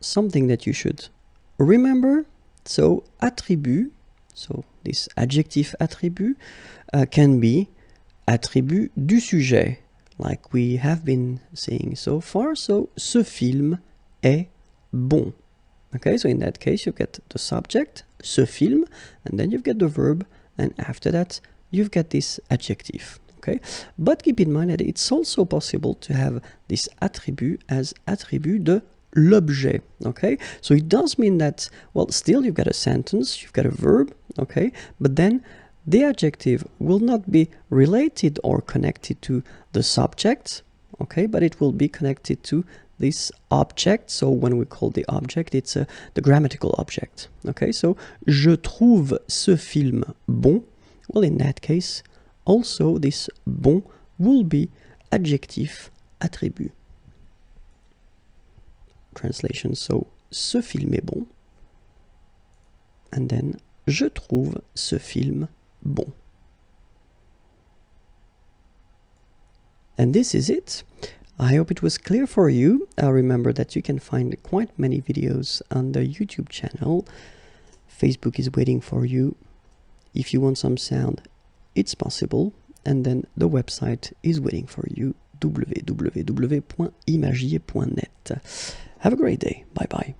something that you should remember. So attribut, so this adjective attribut can be attribut du sujet, like we have been saying so far. So ce film est bon. Okay, so in that case you get the subject, ce film, and then you've got the verb, and after that you've got this adjective. Okay, but keep in mind that it's also possible to have this attribut as attribut de l'objet. Okay, so it does mean that, well, still you've got a sentence, you've got a verb, okay, but then the adjective will not be related or connected to the subject, okay, but it will be connected to this object. So when we call the object, it's the grammatical object. Okay, so je trouve ce film bon. Well, in that case, also this bon will be adjective attribut. Translation, so ce film est bon, and then je trouve ce film bon. And this is it. I hope it was clear for you. Remember that you can find quite many videos on the YouTube channel. Facebook is waiting for you. If you want some sound, it's possible. And then the website is waiting for you, www.imagier.net. Have a great day. Bye-bye.